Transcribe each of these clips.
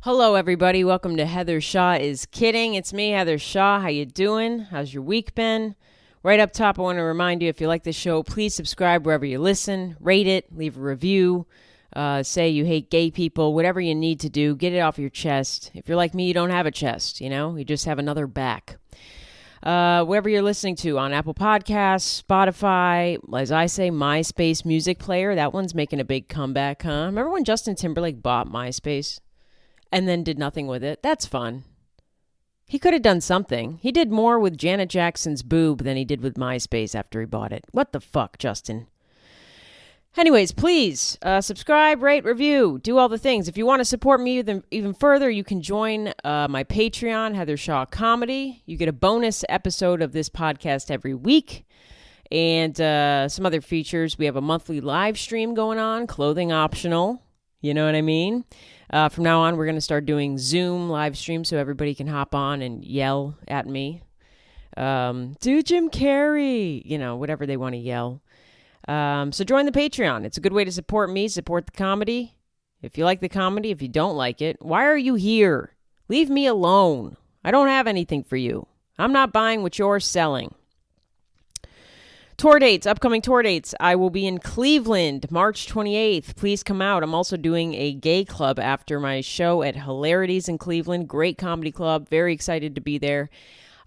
Hello, everybody. Welcome to Heather Shaw is Kidding. It's me, Heather Shaw. How you doing? How's your week been? Right up top, I want to remind you, if you like the show, please subscribe wherever you listen. Rate it. Leave a review. Say you hate gay people. Whatever you need to do, get it off your chest. If you're like me, you don't have a chest, you just have another back. Wherever you're listening to, on Apple Podcasts, Spotify, as I say, MySpace music player. That one's making a big comeback, huh? Remember when Justin Timberlake bought MySpace and then did nothing with it? That's fun. He could have done something. He did more with Janet Jackson's boob than he did with MySpace after he bought it. What the fuck, Justin? Anyways, please subscribe, rate, review, do all the things. If you want to support me even further, you can join my Patreon, Heather Shaw Comedy. You get a bonus episode of this podcast every week and some other features. We have a monthly live stream going on, clothing optional. You know what I mean? From now on, we're going to start doing Zoom live streams so everybody can hop on and yell at me. Do Jim Carrey, whatever they want to yell. So join the Patreon. It's a good way to support me, support the comedy. If you like the comedy, if you don't like it, why are you here? Leave me alone. I don't have anything for you. I'm not buying what you're selling. Tour dates, upcoming tour dates. I will be in Cleveland, March 28th. Please come out. I'm also doing a gay club after my show at Hilarities in Cleveland. Great comedy club. Very excited to be there.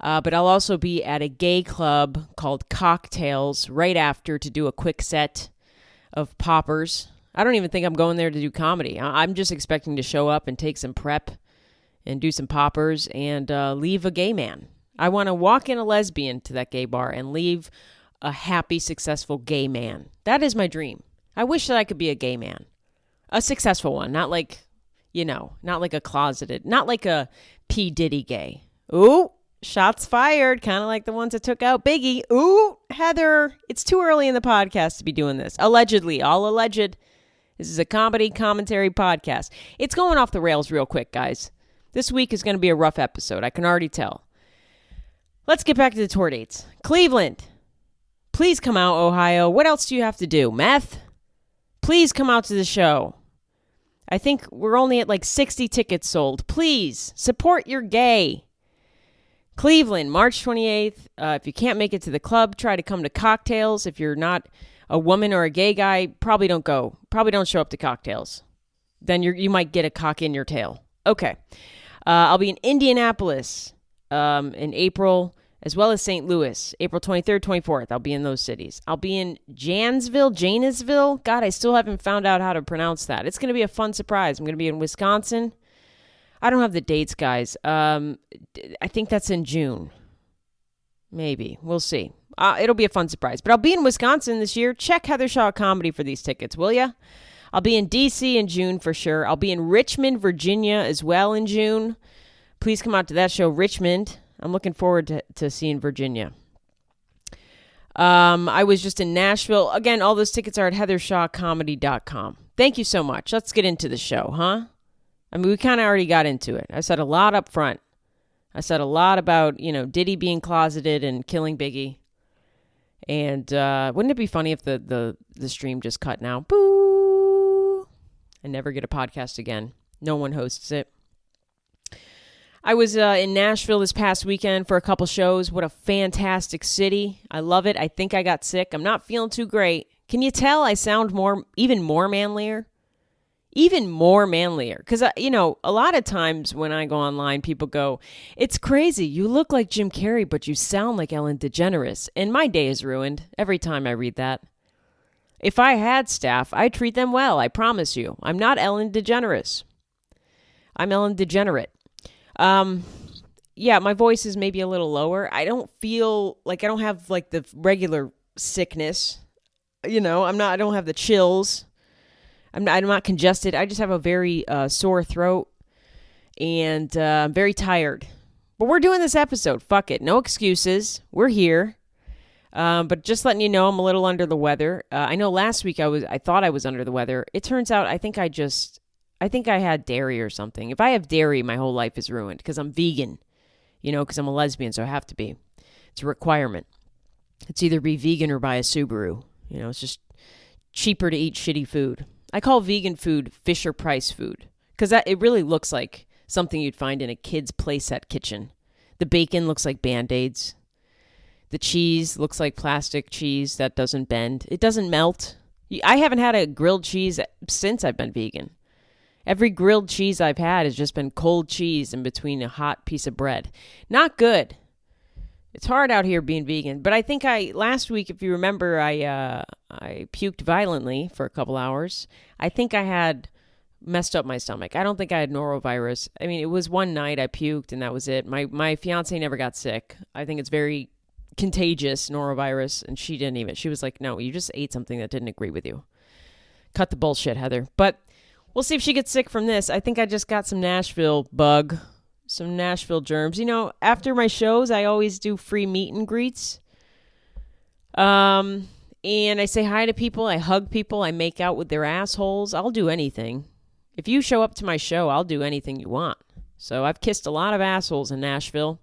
But I'll also be at a gay club called Cocktails right after to do a quick set of poppers. I don't even think I'm going there to do comedy. I'm just expecting to show up and take some prep and do some poppers and leave a gay man. I want to walk in a lesbian to that gay bar and leave a happy, successful gay man. That is my dream. I wish that I could be a gay man. A successful one. Not like, not like a closeted, not like a P. Diddy gay. Ooh. Shots fired, kind of like the ones that took out Biggie. Ooh, Heather, it's too early in the podcast to be doing this. Allegedly, all alleged. This is a comedy commentary podcast. It's going off the rails real quick, guys. This week is going to be a rough episode. I can already tell. Let's get back to the tour dates. Cleveland. Please come out, Ohio. What else do you have to do? Meth? Please come out to the show. I think we're only at like 60 tickets sold. Please, support your gay. Cleveland, March 28th. If you can't make it to the club, try to come to Cocktails. If you're not a woman or a gay guy, probably don't go. Probably don't show up to Cocktails. Then you might get a cock in your tail. Okay. I'll be in Indianapolis in April, as well as St. Louis, April 23rd, 24th. I'll be in those cities. I'll be in Janesville. God, I still haven't found out how to pronounce that. It's going to be a fun surprise. I'm going to be in Wisconsin. I don't have the dates, guys. I think that's in June. Maybe. We'll see. It'll be a fun surprise. But I'll be in Wisconsin this year. Check Heather Shaw Comedy for these tickets, will ya? I'll be in D.C. in June for sure. I'll be in Richmond, Virginia as well in June. Please come out to that show, Richmond. I'm looking forward to seeing Virginia. I was just in Nashville. Again, all those tickets are at heathershawcomedy.com. Thank you so much. Let's get into the show, huh? I mean, we kind of already got into it. I said a lot up front. I said a lot about, Diddy being closeted and killing Biggie. And wouldn't it be funny if the stream just cut now? Boo! I never get a podcast again. No one hosts it. I was in Nashville this past weekend for a couple shows. What a fantastic city. I love it. I think I got sick. I'm not feeling too great. Can you tell I sound even more manlier? Even more manlier. Because, a lot of times when I go online, people go, it's crazy. You look like Jim Carrey, but you sound like Ellen DeGeneres. And my day is ruined every time I read that. If I had staff, I'd treat them well. I promise you. I'm not Ellen DeGeneres. I'm Ellen DeGenerate. Yeah, my voice is maybe a little lower. I don't feel like I don't have like the regular sickness. I don't have the chills. I'm not congested. I just have a very sore throat and I'm very tired. But we're doing this episode. Fuck it. No excuses. We're here. But just letting you know, I'm a little under the weather. I know last week I thought I was under the weather. It turns out I think I had dairy or something. If I have dairy, my whole life is ruined because I'm vegan, because I'm a lesbian, so I have to be. It's a requirement. It's either be vegan or buy a Subaru. It's just cheaper to eat shitty food. I call vegan food Fisher Price food Because it really looks like something you'd find in a kid's playset kitchen. The bacon looks like Band-Aids. The cheese looks like plastic cheese that doesn't bend. It doesn't melt. I haven't had a grilled cheese since I've been vegan. Every grilled cheese I've had has just been cold cheese in between a hot piece of bread. Not good. It's hard out here being vegan. But I think last week, if you remember, I puked violently for a couple hours. I think I had messed up my stomach. I don't think I had norovirus. I mean, it was one night I puked and that was it. My fiance never got sick. I think it's very contagious, norovirus, and she didn't even. She was like, no, you just ate something that didn't agree with you. Cut the bullshit, Heather. But we'll see if she gets sick from this. I think I just got some Nashville bug, some Nashville germs. You know, after my shows, I always do free meet and greets. And I say hi to people. I hug people. I make out with their assholes. I'll do anything. If you show up to my show, I'll do anything you want. So I've kissed a lot of assholes in Nashville.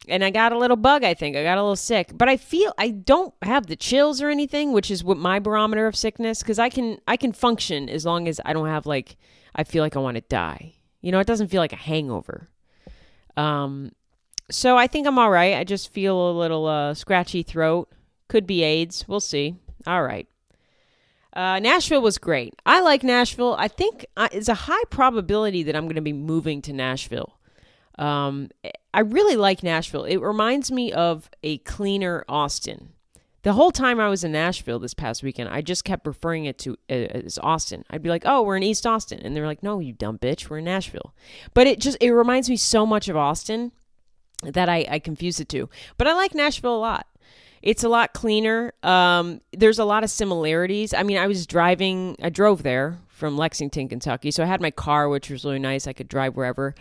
And I got a little bug, I think. I got a little sick. But I feel I don't have the chills or anything, which is what my barometer of sickness, because I can function as long as I don't have, like, I feel like I want to die. You know, it doesn't feel like a hangover. So I think I'm all right. I just feel a little scratchy throat. Could be AIDS. We'll see. All right. Nashville was great. I like Nashville. I think it's a high probability that I'm going to be moving to Nashville. I really like Nashville. It reminds me of a cleaner Austin. The whole time I was in Nashville this past weekend, I just kept referring it to as Austin. I'd be like, oh, we're in East Austin. And they're like, no, you dumb bitch, we're in Nashville. But it reminds me so much of Austin that I confuse it to. But I like Nashville a lot. It's a lot cleaner. There's a lot of similarities. I mean, I drove there from Lexington, Kentucky. So I had my car, which was really nice. I could drive wherever.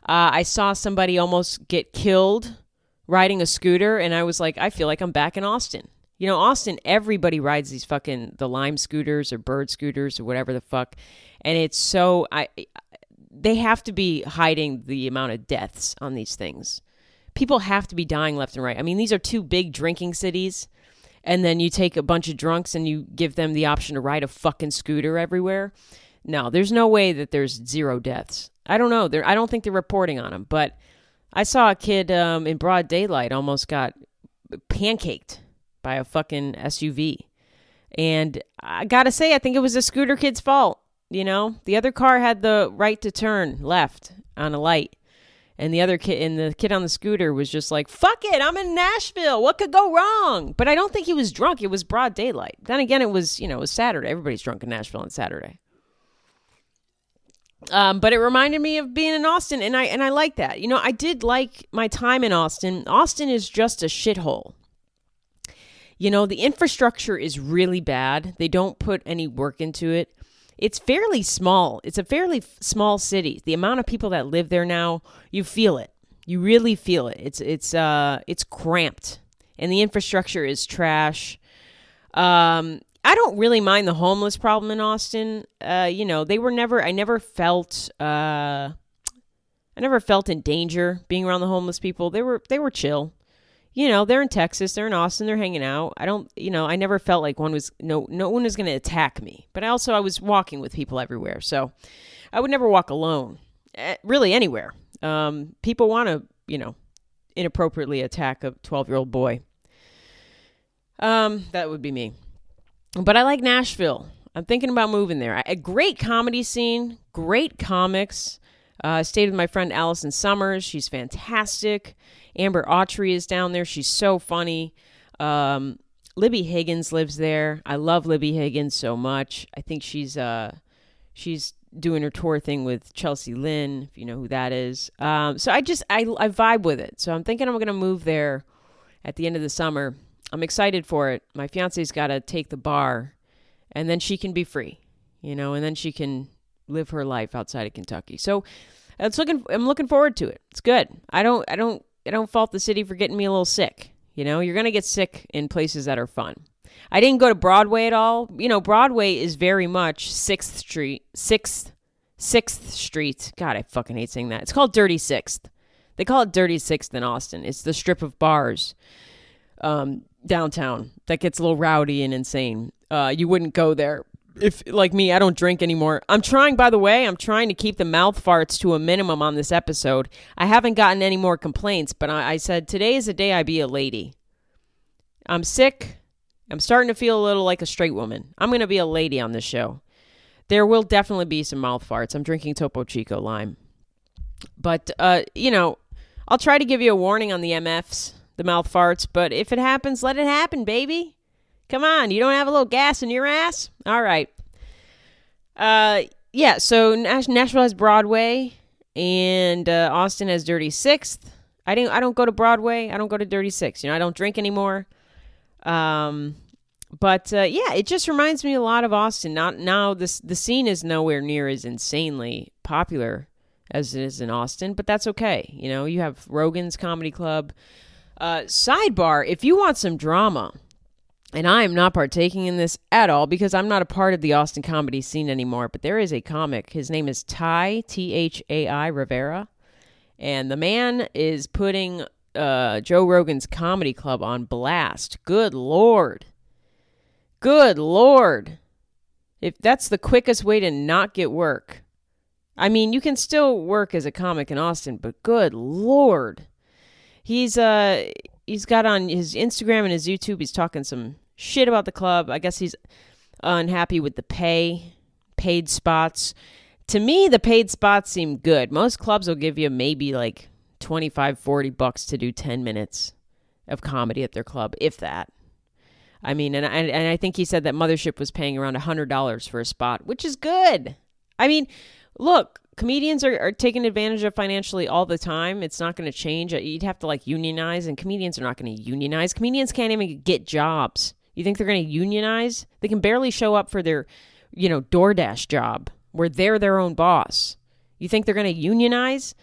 I saw somebody almost get killed riding a scooter. And I was like, I feel like I'm back in Austin. You know, Austin, everybody rides these the Lime scooters or Bird scooters or whatever the fuck. And it's so, they have to be hiding the amount of deaths on these things. People have to be dying left and right. I mean, these are two big drinking cities. And then you take a bunch of drunks and you give them the option to ride a fucking scooter everywhere. No, there's no way that there's zero deaths. I don't know. I don't think they're reporting on them. But I saw a kid in broad daylight almost got pancaked by a fucking SUV. And I gotta say, I think it was the scooter kid's fault. You know, the other car had the right to turn left on a light. And the kid on the scooter was just like, fuck it, I'm in Nashville. What could go wrong? But I don't think he was drunk. It was broad daylight. Then again, it was Saturday. Everybody's drunk in Nashville on Saturday. But it reminded me of being in Austin, and I like that. You know, I did like my time in Austin. Austin is just a shithole. You know, the infrastructure is really bad. They don't put any work into it. It's fairly small. It's a fairly small city. The amount of people that live there now, you feel it. You really feel it. It's cramped, and the infrastructure is trash. I don't really mind the homeless problem in Austin. You know, I never felt in danger being around the homeless people. They were chill. You know, they're in Texas, they're in Austin, they're hanging out. I never felt like no one was going to attack me. But I was walking with people everywhere. So I would never walk alone, really anywhere. People want to, inappropriately attack a 12-year-old boy. That would be me. But I like Nashville. I'm thinking about moving there. A great comedy scene, great comics. I stayed with my friend Allison Summers. She's fantastic. Amber Autry is down there. She's so funny. Libby Higgins lives there. I love Libby Higgins so much. I think she's doing her tour thing with Chelsea Lynn, if you know who that is. So I vibe with it. So I'm thinking I'm going to move there at the end of the summer. I'm excited for it. My fiance's got to take the bar, and then she can be free, and then she can live her life outside of Kentucky. So I'm looking forward to it. It's good. I don't fault the city for getting me a little sick. You're going to get sick in places that are fun. I didn't go to Broadway at all. Broadway is very much 6th Street. God, I fucking hate saying that. It's called Dirty 6th. They call it Dirty 6th in Austin. It's the strip of bars downtown that gets a little rowdy and insane. You wouldn't go there if, like me, I don't drink anymore. I'm trying to keep the mouth farts to a minimum on this episode. I haven't gotten any more complaints, but I said today is the day I be a lady. I'm sick. I'm starting to feel a little like a straight woman. I'm going to be a lady on this show. There will definitely be some mouth farts. I'm drinking Topo Chico Lime. But, I'll try to give you a warning on the MFs, the mouth farts. But if it happens, let it happen, baby. Come on. You don't have a little gas in your ass? All right. So Nashville has Broadway, and Austin has Dirty Sixth. I don't go to Broadway. I don't go to Dirty Six. I don't drink anymore. It just reminds me a lot of Austin. The scene is nowhere near as insanely popular as it is in Austin, but that's okay. You have Rogan's Comedy Club. Sidebar, if you want some drama, and I am not partaking in this at all because I'm not a part of the Austin comedy scene anymore, but there is a comic. His name is Ty, Thai Rivera, and the man is putting Joe Rogan's Comedy Club on blast. Good Lord. If that's the quickest way to not get work. I mean, you can still work as a comic in Austin, but good Lord. He's got on his Instagram and his YouTube, he's talking some shit about the club. I guess he's unhappy with the paid spots. To me, the paid spots seem good. Most clubs will give you maybe like $25-$40 to do 10 minutes of comedy at their club, if that. I mean, and I think he said that Mothership was paying around $100 for a spot, which is good. I mean, look, comedians are taken advantage of financially all the time. It's not going to change. You'd have to unionize, and comedians are not going to unionize. Comedians can't even get jobs. You think they're going to unionize? They can barely show up for their, DoorDash job where they're their own boss. You think they're going to unionize?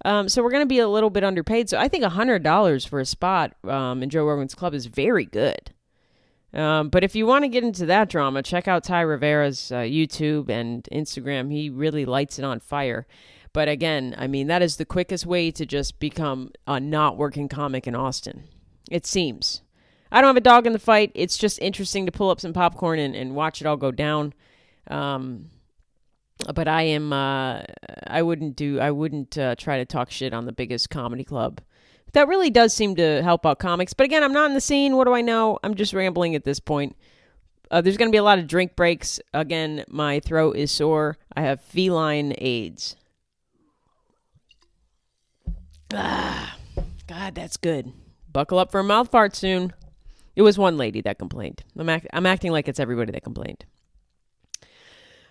So we're going to be a little bit underpaid. So I think $100 for a spot in Joe Rogan's Club is very good. But if you want to get into that drama, check out Ty Rivera's YouTube and Instagram. He really lights it on fire. But again, I mean, that is the quickest way to just become a not working comic in Austin. It seems. I don't have a dog in the fight. It's just interesting to pull up some popcorn and watch it all go down. But I wouldn't try to talk shit on the biggest comedy club. That really does seem to help out comics. But again, I'm not in the scene. What do I know? I'm just rambling at this point. There's going to be a lot of drink breaks. Again, my throat is sore. I have feline AIDS. God, that's good. Buckle up for a mouth fart soon. It was one lady that complained. I'm acting like it's everybody that complained.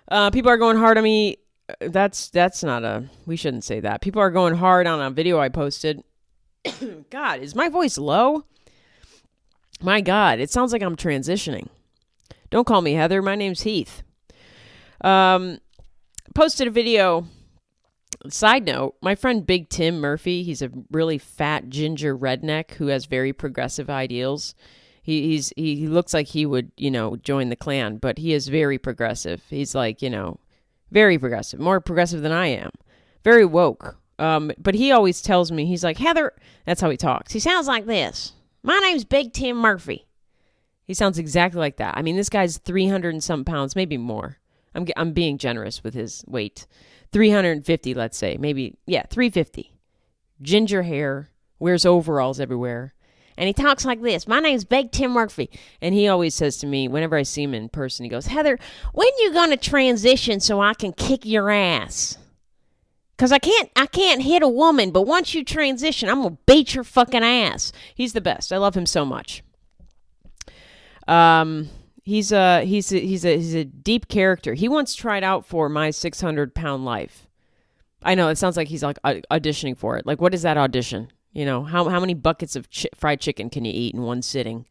People are going hard on me. That's not we shouldn't say that. People are going hard on a video I posted. God, is my voice low? My God, it sounds like I'm transitioning. Don't call me Heather. My name's Heath. Posted a video. Side note, my friend Big Tim Murphy, he's a really fat ginger redneck who has very progressive ideals. He looks like he would, join the Klan, but he is very progressive. He's like, very progressive, more progressive than I am. Very woke. But he always tells me, he's like, Heather, that's how he talks. He sounds like this. My name's Big Tim Murphy. He sounds exactly like that. I mean, this guy's 300 and some pounds, maybe more. I'm being generous with his weight. 350, let's say. Maybe, 350. Ginger hair, wears overalls everywhere. And he talks like this. My name's Big Tim Murphy. And he always says to me, whenever I see him in person, he goes, Heather, when you going to transition so I can kick your ass? Because I can't hit a woman, but once you transition, I'm going to beat your fucking ass. He's the best. I love him so much. He's a deep character. He once tried out for My 600-Pound Life. I know, it sounds like he's like auditioning for it. Like, what is that audition? How many buckets of fried chicken can you eat in one sitting?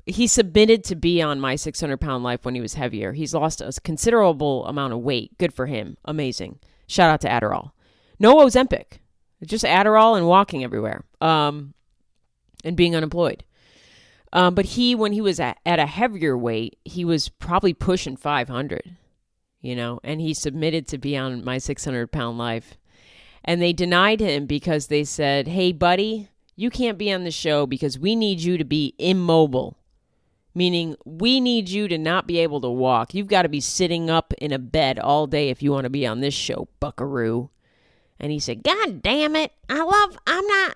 He submitted to be on My 600-Pound Life when he was heavier. He's lost a considerable amount of weight. Good for him. Amazing. Shout out to Adderall. No Ozempic. Just Adderall and walking everywhere. And being unemployed. But when he was at a heavier weight, he was probably pushing 500, and he submitted to be on My 600-Pound Life. And they denied him because they said, hey, buddy, you can't be on the show because we need you to be immobile. meaning we need you to not be able to walk. You've got to be sitting up in a bed all day if you want to be on this show, buckaroo. And he said, God damn it. I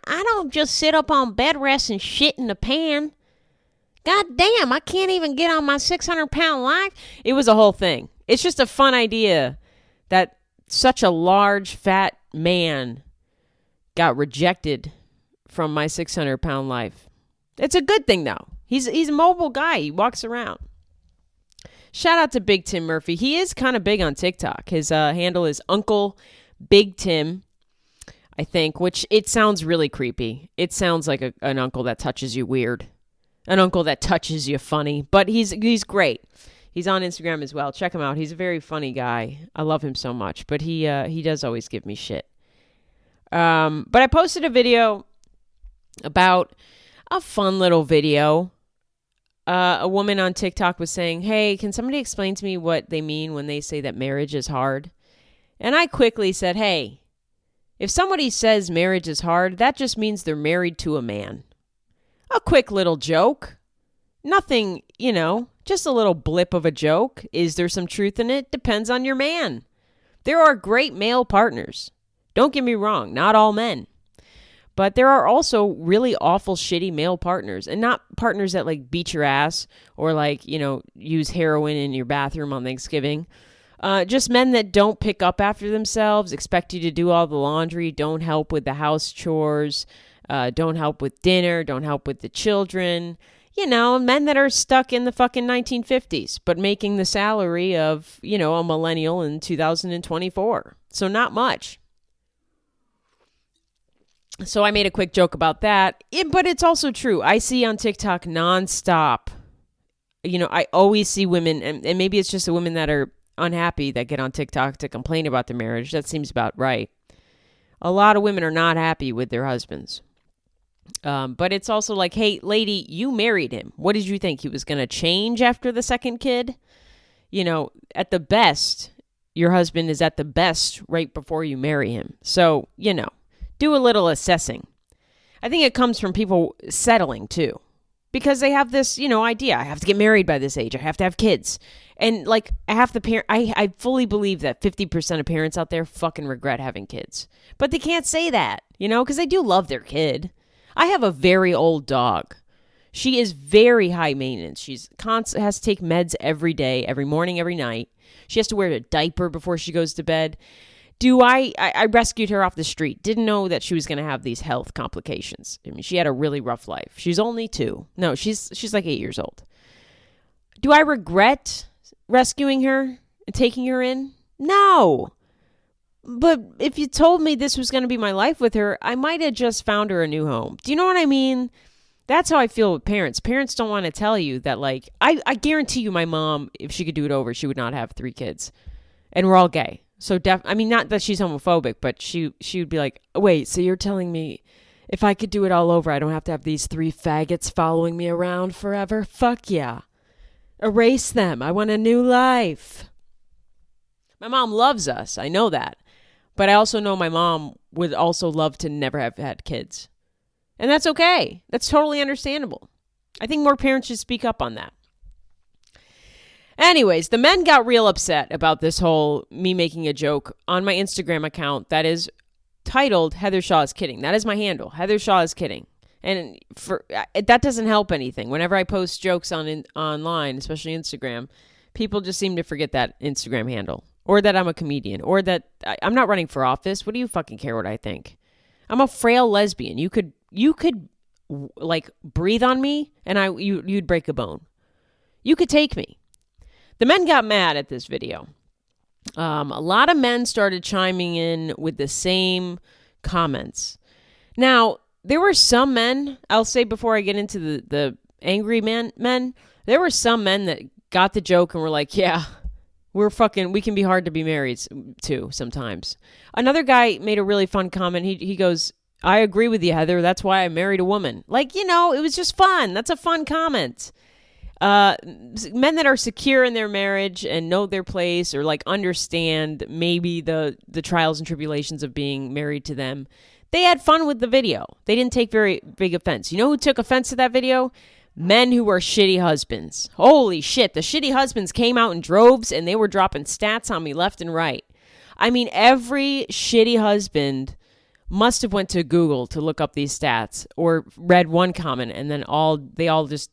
don't just sit up on bed rest and shit in the pan. God damn, I can't even get on my 600-pound life. It was a whole thing. It's just a fun idea that such a large, fat man got rejected from my 600-pound life. It's a good thing, though. He's a mobile guy. He walks around. Shout out to Big Tim Murphy. He is kind of big on TikTok. His handle is Uncle Big Tim, I think, which it sounds really creepy. It sounds like an uncle that touches you weird. An uncle that touches you funny. But he's great. He's on Instagram as well. Check him out. He's a very funny guy. I love him so much. But he does always give me shit. But I posted a video about a fun little video. A woman on TikTok was saying, hey, can somebody explain to me what they mean when they say that marriage is hard? And I quickly said, hey, if somebody says marriage is hard, that just means they're married to a man. A quick little joke. Nothing, just a little blip of a joke. Is there some truth in it? Depends on your man. There are great male partners. Don't get me wrong, not all men. But there are also really awful, shitty male partners. And not partners that beat your ass or use heroin in your bathroom on Thanksgiving. Just men that don't pick up after themselves, expect you to do all the laundry, don't help with the house chores, don't help with dinner, don't help with the children. Men that are stuck in the fucking 1950s, but making the salary of, a millennial in 2024. So not much. So I made a quick joke about that. But it's also true. I see on TikTok nonstop. I always see women, and maybe it's just the women that are unhappy that get on TikTok to complain about their marriage. That seems about right. A lot of women are not happy with their husbands. But it's also like, hey, lady, you married him. What did you think? He was going to change after the second kid? At the best, your husband is at the best right before you marry him. So, do a little assessing. I think it comes from people settling too. Because they have this, idea. I have to get married by this age. I have to have kids. And I fully believe that 50% of parents out there fucking regret having kids. But they can't say that, because they do love their kid. I have a very old dog. She is very high maintenance. She's has to take meds every day, every morning, every night. She has to wear a diaper before she goes to bed. I rescued her off the street. Didn't know that she was going to have these health complications. I mean, she had a really rough life. She's only 2. No, she's like 8 years old. Do I regret rescuing her and taking her in? No. But if you told me this was going to be my life with her, I might have just found her a new home. Do you know what I mean? That's how I feel with parents. Parents don't want to tell you that, I guarantee you my mom, if she could do it over, she would not have 3 kids. And we're all gay. So, not that she's homophobic, but she would be like, wait, so you're telling me if I could do it all over, I don't have to have these 3 faggots following me around forever? Fuck yeah. Erase them. I want a new life. My mom loves us. I know that. But I also know my mom would also love to never have had kids. And that's okay. That's totally understandable. I think more parents should speak up on that. Anyways, the men got real upset about this whole me making a joke on my Instagram account that is titled Heather Shaw is Kidding. That is my handle. Heather Shaw is Kidding. And that doesn't help anything. Whenever I post jokes online, especially Instagram, people just seem to forget that Instagram handle. Or that I'm a comedian. Or that I'm not running for office. What do you fucking care what I think? I'm a frail lesbian. You could breathe on me and you'd break a bone. You could take me. The men got mad at this video. A lot of men started chiming in with the same comments. Now, there were some men, I'll say before I get into the angry men, there were some men that got the joke and were like, yeah, we can be hard to be married to sometimes. Another guy made a really fun comment. He goes, I agree with you, Heather. That's why I married a woman. It was just fun. That's a fun comment. Men that are secure in their marriage and know their place or understand maybe the trials and tribulations of being married to them, they had fun with the video. They didn't take very big offense. You know who took offense to that video? Men who are shitty husbands. Holy shit, the shitty husbands came out in droves and they were dropping stats on me left and right. I mean, every shitty husband must have went to Google to look up these stats or read one comment and then they all just,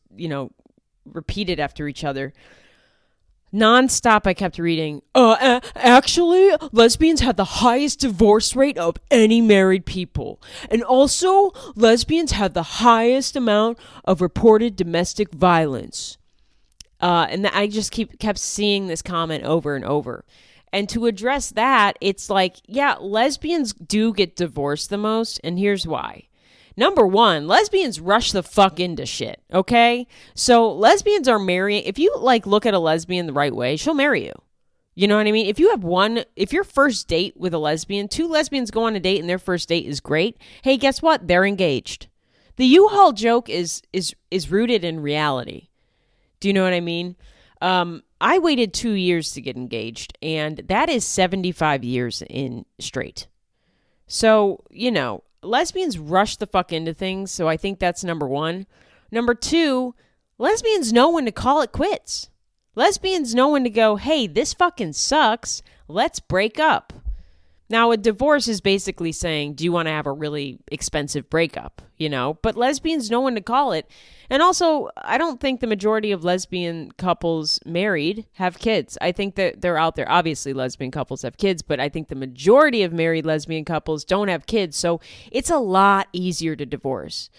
repeated after each other. Non-stop, I kept reading, actually, lesbians had the highest divorce rate of any married people. And also, lesbians had the highest amount of reported domestic violence. And I just kept seeing this comment over and over. And to address that, it's like, yeah, lesbians do get divorced the most, and here's why. Number one, lesbians rush the fuck into shit, okay? So lesbians are marrying. If you look at a lesbian the right way, she'll marry you. You know what I mean? If your first date with a lesbian, 2 lesbians go on a date and their first date is great, hey, guess what? They're engaged. The U-Haul joke is rooted in reality. Do you know what I mean? I waited 2 years to get engaged, and that is 75 years in straight. So, lesbians rush the fuck into things, so I think that's number one. Number two, lesbians know when to call it quits. Lesbians know when to go, hey, this fucking sucks. Let's break up. Now, a divorce is basically saying, do you want to have a really expensive breakup? But lesbians know when to call it. And also, I don't think the majority of lesbian couples married have kids. I think that they're out there. Obviously, lesbian couples have kids, but I think the majority of married lesbian couples don't have kids. So it's a lot easier to divorce.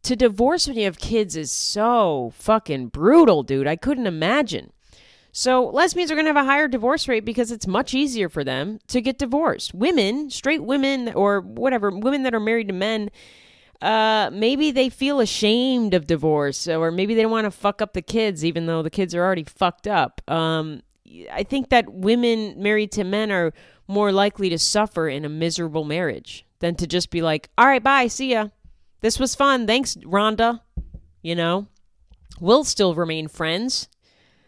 To divorce when you have kids is so fucking brutal, dude. I couldn't imagine. So lesbians are going to have a higher divorce rate because it's much easier for them to get divorced. Women, straight women or whatever, women that are married to men, maybe they feel ashamed of divorce, or maybe they don't want to fuck up the kids even though the kids are already fucked up. I think that women married to men are more likely to suffer in a miserable marriage than to just be like, all right, bye, see ya. This was fun. Thanks, Rhonda. We'll still remain friends.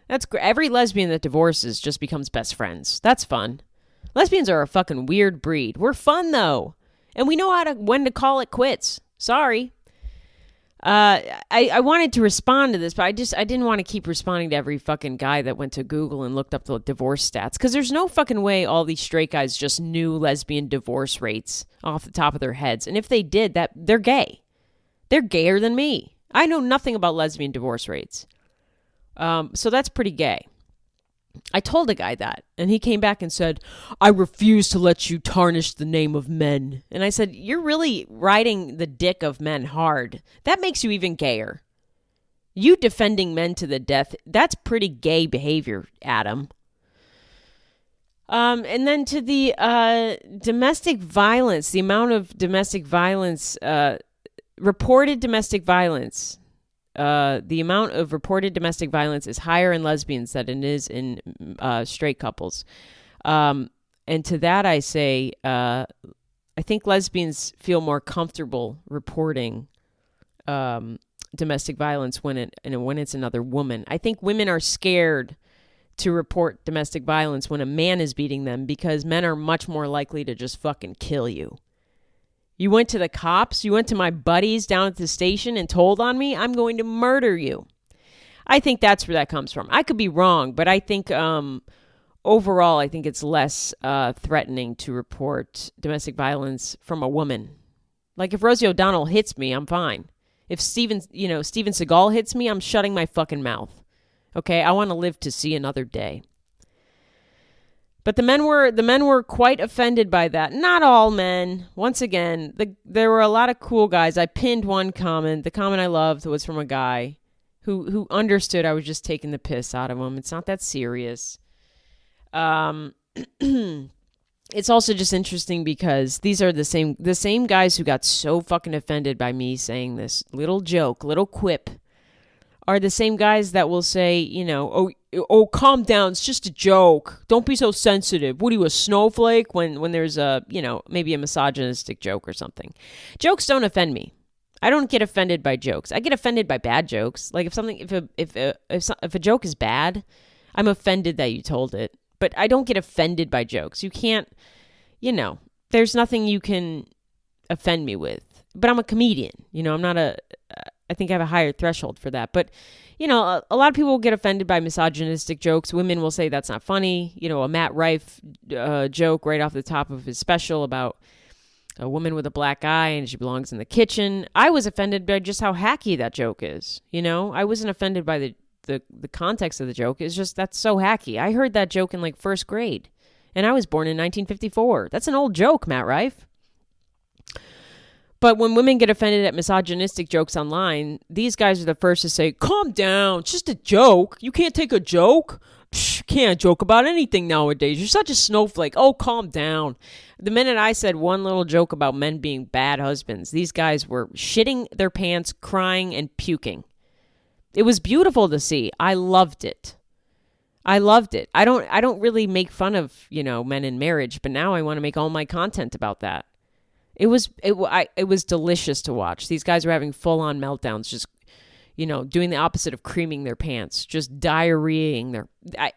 That's great. Every lesbian that divorces just becomes best friends. That's fun. Lesbians are a fucking weird breed. We're fun though. And we know when to call it quits. Sorry. I wanted to respond to this, but I didn't want to keep responding to every fucking guy that went to Google and looked up the divorce stats. Because there's no fucking way all these straight guys just knew lesbian divorce rates off the top of their heads. And if they did, that they're gay. They're gayer than me. I know nothing about lesbian divorce rates. So that's pretty gay. I told a guy that, and he came back and said, I refuse to let you tarnish the name of men. And I said, you're really riding the dick of men hard. That makes you even gayer. You defending men to the death, that's pretty gay behavior, Adam. And then to the domestic violence, the amount of domestic violence, reported domestic violence. The amount of reported domestic violence is higher in lesbians than it is in straight couples. And to that I say, I think lesbians feel more comfortable reporting domestic violence when it's another woman. I think women are scared to report domestic violence when a man is beating them because men are much more likely to just fucking kill you. You went to the cops, you went to my buddies down at the station and told on me, I'm going to murder you. I think that's where that comes from. I could be wrong, but I think overall, I think it's less threatening to report domestic violence from a woman. Like if Rosie O'Donnell hits me, I'm fine. If Steven Seagal hits me, I'm shutting my fucking mouth. Okay, I want to live to see another day. But the men were quite offended by that. Not all men. Once again, there were a lot of cool guys. I pinned one comment. The comment I loved was from a guy who understood I was just taking the piss out of him. It's not that serious. It's also just interesting because these are the same guys who got so fucking offended by me saying this little joke, little quip, are the same guys that will say, oh, calm down, it's just a joke. Don't be so sensitive. What are you, a snowflake? When there's maybe a misogynistic joke or something. Jokes don't offend me. I don't get offended by jokes. I get offended by bad jokes. Like if a joke is bad, I'm offended that you told it. But I don't get offended by jokes. You can't, there's nothing you can offend me with. But I'm a comedian. I'm not I think I have a higher threshold for that. But, you know, a lot of people will get offended by misogynistic jokes. Women will say that's not funny. You know, a Matt Rife joke right off the top of his special about a woman with a black eye and she belongs in the kitchen. I was offended by just how hacky that joke is. You know, I wasn't offended by the context of the joke. It's just that's so hacky. I heard that joke in like first grade, and I was born in 1954. That's an old joke, Matt Rife. But when women get offended at misogynistic jokes online, these guys are the first to say, calm down, it's just a joke. You can't take a joke. Psh, can't joke about anything nowadays. You're such a snowflake. Oh, calm down. The minute I said one little joke about men being bad husbands, these guys were shitting their pants, crying, and puking. It was beautiful to see. I loved it. I don't really make fun of, you know, men in marriage, but now I want to make all my content about that. It was delicious to watch. These guys were having full-on meltdowns, just, you know, doing the opposite of creaming their pants, just diarrheaing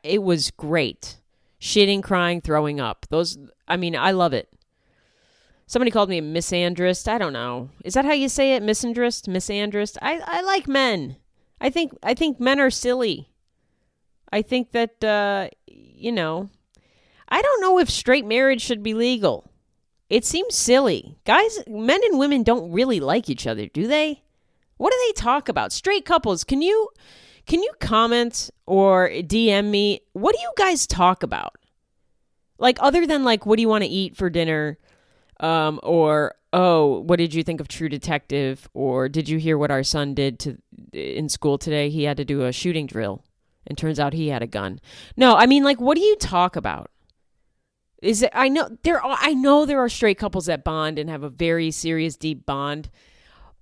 it was great. Shitting, crying, throwing up. I love it. Somebody called me a misandrist. I don't know. Is that how you say it? Misandrist? I like men. I think men are silly. I think that, you know, I don't know if straight marriage should be legal. It seems silly. Guys, men and women don't really like each other, do they? What do they talk about? Straight couples, can you comment or DM me? What do you guys talk about? Like, other than like, what do you want to eat for dinner? Or, oh, what did you think of True Detective? Or did you hear what our son did in school today? He had to do a shooting drill, and turns out he had a gun. No, I mean, like, what do you talk about? I know there are straight couples that bond and have a very serious, deep bond,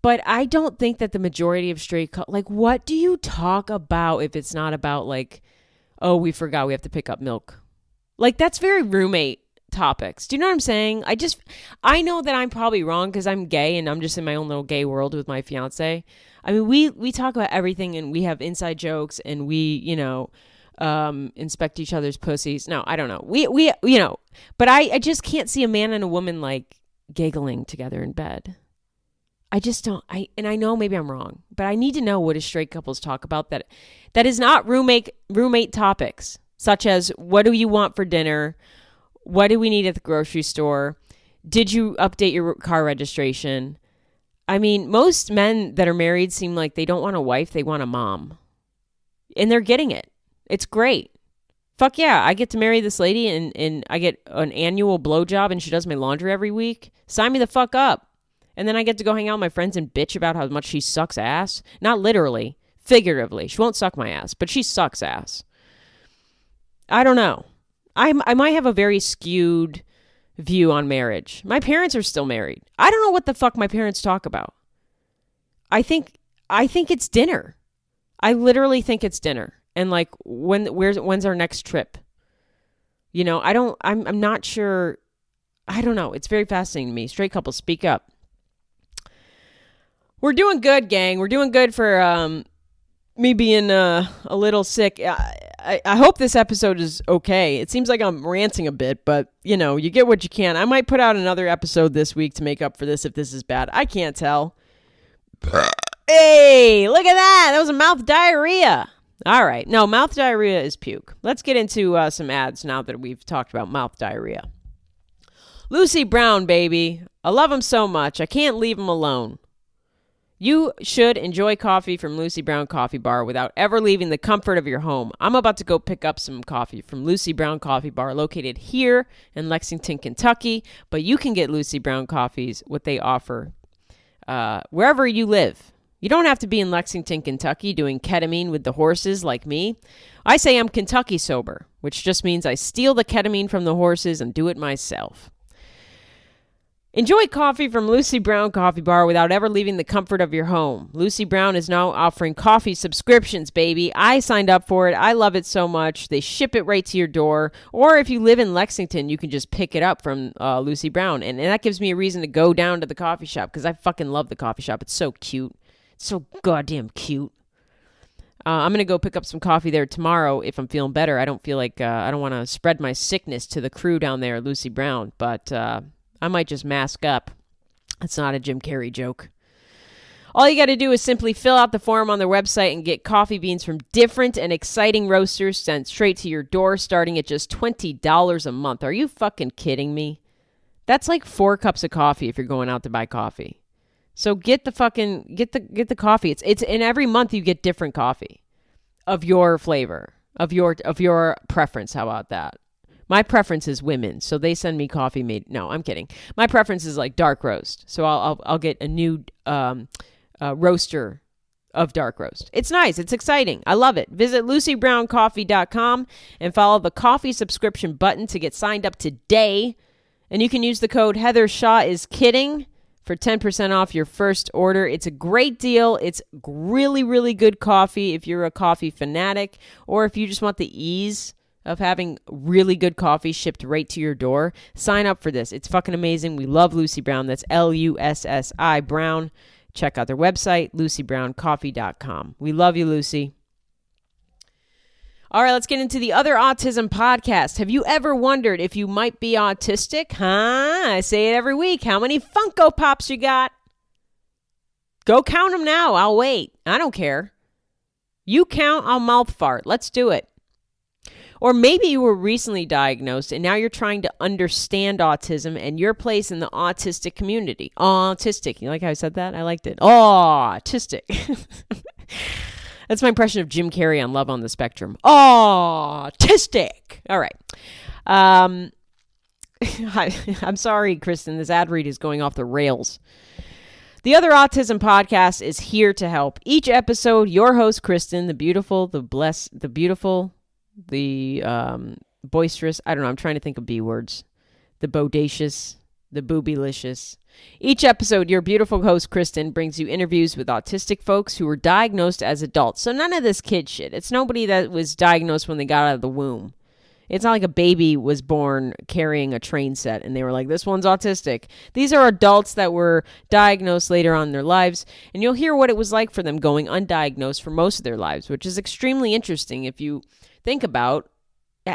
but I don't think that the majority of straight couples, like, what do you talk about if it's not about, like, oh, we forgot we have to pick up milk? Like, that's very roommate topics. Do you know what I'm saying? I know that I'm probably wrong because I'm gay and I'm just in my own little gay world with my fiance. I mean, we talk about everything and we have inside jokes and we, you know, inspect each other's pussies. No, I don't know. We you know, but I just can't see a man and a woman like giggling together in bed. I just don't. And I know maybe I'm wrong, but I need to know what do straight couples talk about that is not roommate topics, such as what do you want for dinner? What do we need at the grocery store? Did you update your car registration? I mean, most men that are married seem like they don't want a wife, they want a mom. And they're getting it. It's great. Fuck yeah, I get to marry this lady and I get an annual blowjob and she does my laundry every week. Sign me the fuck up. And then I get to go hang out with my friends and bitch about how much she sucks ass. Not literally, figuratively. She won't suck my ass, but she sucks ass. I don't know. I might have a very skewed view on marriage. My parents are still married. I don't know what the fuck my parents talk about. I think it's dinner. I literally think it's dinner. And like, when's our next trip? You know, I'm not sure. I don't know. It's very fascinating to me. Straight couples, speak up. We're doing good, gang. We're doing good for me being a little sick. I hope this episode is okay. It seems like I'm ranting a bit, but you know, you get what you can. I might put out another episode this week to make up for this if this is bad. I can't tell. Hey, look at that. That was a mouth diarrhea. All right. No, mouth diarrhea is puke. Let's get into some ads now that we've talked about mouth diarrhea. Lucy Brown, baby. I love him so much. I can't leave him alone. You should enjoy coffee from Lucy Brown Coffee Bar without ever leaving the comfort of your home. I'm about to go pick up some coffee from Lucy Brown Coffee Bar located here in Lexington, Kentucky. But you can get Lucy Brown coffees, what they offer, wherever you live. You don't have to be in Lexington, Kentucky doing ketamine with the horses like me. I say I'm Kentucky sober, which just means I steal the ketamine from the horses and do it myself. Enjoy coffee from Lucy Brown Coffee Bar without ever leaving the comfort of your home. Lucy Brown is now offering coffee subscriptions, baby. I signed up for it. I love it so much. They ship it right to your door. Or if you live in Lexington, you can just pick it up from Lucy Brown. And that gives me a reason to go down to the coffee shop because I fucking love the coffee shop. It's so cute. It's so goddamn cute. I'm going to go pick up some coffee there tomorrow if I'm feeling better. I don't feel like I don't want to spread my sickness to the crew down there at Lucy Brown. But I might just mask up. That's not a Jim Carrey joke. All you got to do is simply fill out the form on their website and get coffee beans from different and exciting roasters sent straight to your door, starting at just $20 a month. Are you fucking kidding me? That's like 4 cups of coffee if you're going out to buy coffee. So get the coffee. It's and every month you get different coffee of your flavor, of your preference. How about that? My preference is women, so they send me coffee made. No, I'm kidding. My preference is like dark roast, so I'll get a new roaster of dark roast. It's nice. It's exciting. I love it. Visit LucyBrownCoffee.com and follow the coffee subscription button to get signed up today. And you can use the code Heather Shaw is kidding for 10% off your first order. It's a great deal. It's really, really good coffee if you're a coffee fanatic, or if you just want the ease of having really good coffee shipped right to your door. Sign up for this. It's fucking amazing. We love Lucy Brown. That's Lussi Brown. Check out their website, LucyBrownCoffee.com. We love you, Lucy. All right, let's get into the other Autism podcast. Have you ever wondered if you might be autistic? Huh? I say it every week. How many Funko Pops you got? Go count them now. I'll wait. I don't care. You count, I'll mouth fart. Let's do it. Or maybe you were recently diagnosed and now you're trying to understand autism and your place in the autistic community. Autistic. You like how I said that? I liked it. Autistic. That's my impression of Jim Carrey on Love on the Spectrum. Autistic. All right. I'm sorry, Kristen. This ad read is going off the rails. The Other Autism podcast is here to help. Each episode, your host, Kristen, the beautiful, the blessed, the beautiful, the boisterous, I don't know, I'm trying to think of B words. The bodacious, the boobylicious. Each episode, your beautiful host, Kristen, brings you interviews with autistic folks who were diagnosed as adults. So none of this kid shit. It's nobody that was diagnosed when they got out of the womb. It's not like a baby was born carrying a train set and they were like, this one's autistic. These are adults that were diagnosed later on in their lives, and you'll hear what it was like for them going undiagnosed for most of their lives, which is extremely interesting if you think about.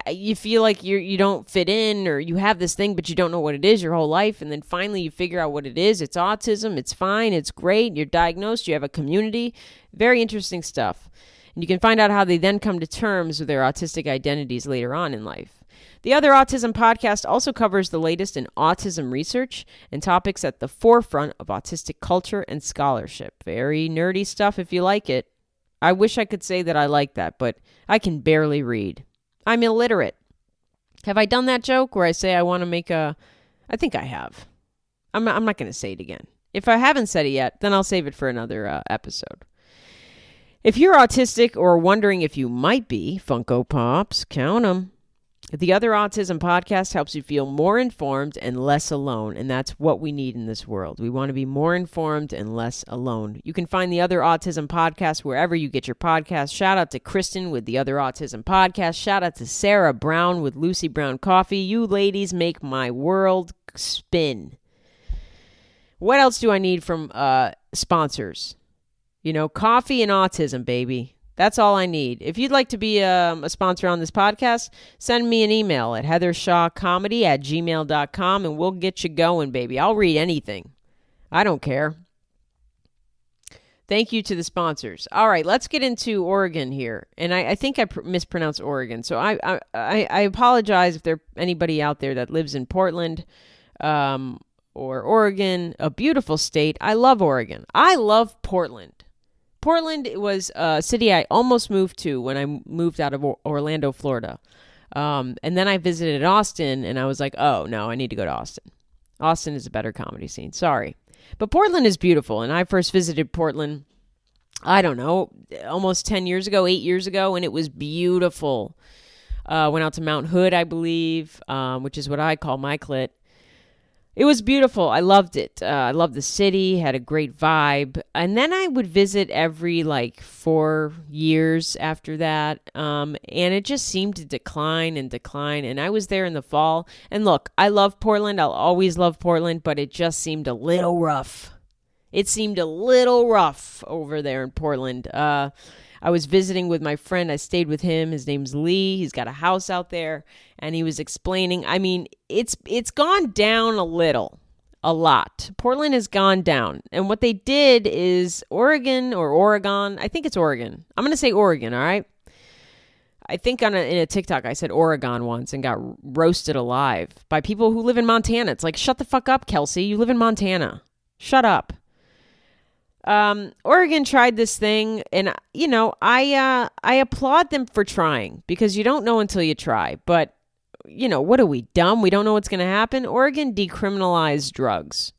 You feel like you don't fit in, or you have this thing, but you don't know what it is your whole life. And then finally you figure out what it is. It's autism. It's fine. It's great. You're diagnosed. You have a community. Very interesting stuff. And you can find out how they then come to terms with their autistic identities later on in life. The Other Autism podcast also covers the latest in autism research and topics at the forefront of autistic culture and scholarship. Very nerdy stuff if you like it. I wish I could say that I like that, but I can barely read. I'm illiterate. Have I done that joke where I say I want to make a... I think I have. I'm not going to say it again. If I haven't said it yet, then I'll save it for another episode. If you're autistic or wondering if you might be, Funko Pops, count them. The Other Autism podcast helps you feel more informed and less alone, and that's what we need in this world. We want to be more informed and less alone. You can find the Other Autism podcast wherever you get your podcasts. Shout out to Kristen with the Other Autism podcast. Shout out to Sarah Brown with Lucy Brown Coffee. You ladies make my world spin. What else do I need from sponsors? You know, coffee and autism, baby. That's all I need. If you'd like to be a sponsor on this podcast, send me an email at heathershawcomedy@gmail.com and we'll get you going, baby. I'll read anything. I don't care. Thank you to the sponsors. All right, let's get into Oregon here. And I think I mispronounced Oregon. So I apologize if there's anybody out there that lives in Portland or Oregon, a beautiful state. I love Oregon. I love Portland. Portland was a city I almost moved to when I moved out of Orlando, Florida. And then I visited Austin, and I was like, oh, no, I need to go to Austin. Austin is a better comedy scene. Sorry. But Portland is beautiful, and I first visited Portland, I don't know, almost 10 years ago, 8 years ago, and it was beautiful. Went out to Mount Hood, I believe, which is what I call my clit. It was beautiful. I loved it. I loved the city, had a great vibe. And then I would visit every 4 years after that. And it just seemed to decline and decline. And I was there in the fall. And look, I love Portland. I'll always love Portland, but it just seemed a little rough. It seemed a little rough over there in Portland. I was visiting with my friend. I stayed with him. His name's Lee. He's got a house out there. And he was explaining, I mean, it's gone down a little. a lot. Portland has gone down. And what they did is Oregon, I think it's Oregon. I'm going to say Oregon, all right? I think in a TikTok I said Oregon once and got roasted alive by people who live in Montana. It's like, shut the fuck up, Kelsey. You live in Montana. Shut up. Oregon tried this thing, and I applaud them for trying, because you don't know until you try. But what are we, dumb? We don't know what's going to happen. Oregon decriminalized drugs.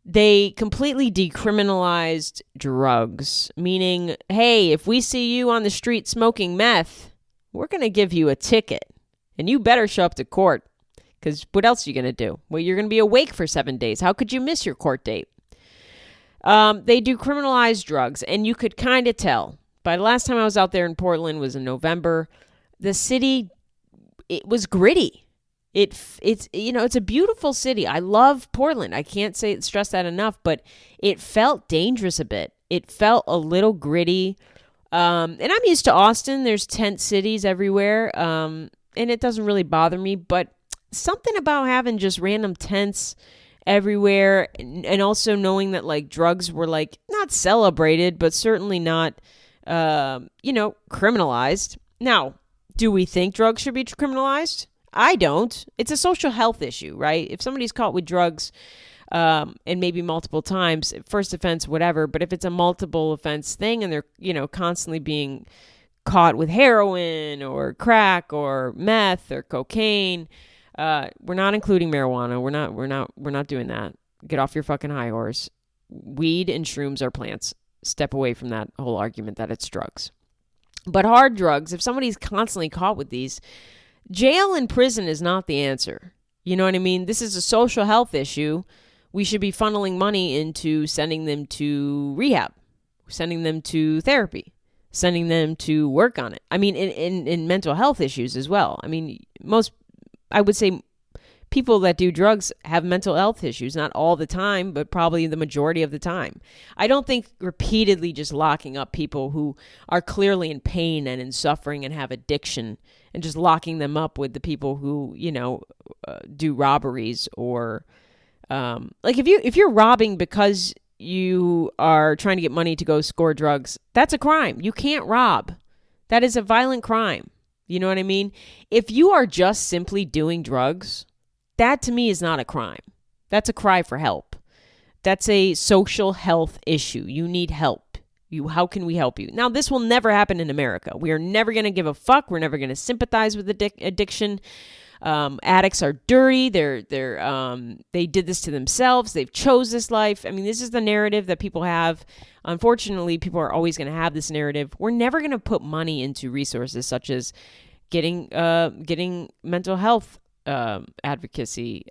They completely decriminalized drugs, meaning, hey, if we see you on the street smoking meth, we're going to give you a ticket, and you better show up to court, because what else are you going to do? Well, you're going to be awake for 7 days. How could you miss your court date? They decriminalized drugs, and you could kind of tell. By the last time I was out there in Portland was in November. The city, it was gritty. It's a beautiful city. I love Portland. I can't stress that enough, but it felt dangerous a bit. It felt a little gritty. And I'm used to Austin. There's tent cities everywhere. And it doesn't really bother me, but something about having just random tents everywhere, and also knowing that like drugs were like not celebrated, but certainly not, criminalized. Now, do we think drugs should be criminalized? I don't. It's a social health issue, right? If somebody's caught with drugs, and maybe multiple times, first offense, whatever, but if it's a multiple offense thing and they're, constantly being caught with heroin or crack or meth or cocaine, we're not including marijuana. We're not doing that. Get off your fucking high horse. Weed and shrooms are plants. Step away from that whole argument that it's drugs. But hard drugs, if somebody's constantly caught with these, jail and prison is not the answer. You know what I mean? This is a social health issue. We should be funneling money into sending them to rehab, sending them to therapy, sending them to work on it. I mean, in mental health issues as well. I mean, I would say people that do drugs have mental health issues, not all the time, but probably the majority of the time. I don't think repeatedly just locking up people who are clearly in pain and in suffering and have addiction and just locking them up with the people who, do robberies or, like if you're robbing because you are trying to get money to go score drugs, that's a crime. You can't rob. That is a violent crime. You know what I mean? If you are just simply doing drugs, that to me is not a crime. That's a cry for help. That's a social health issue. You need help. How can we help you? Now, this will never happen in America. We are never going to give a fuck. We're never going to sympathize with addiction. Addicts are dirty. They did this to themselves. They've chose this life. I mean, this is the narrative that people have. Unfortunately, people are always going to have this narrative. We're never going to put money into resources such as getting mental health advocacy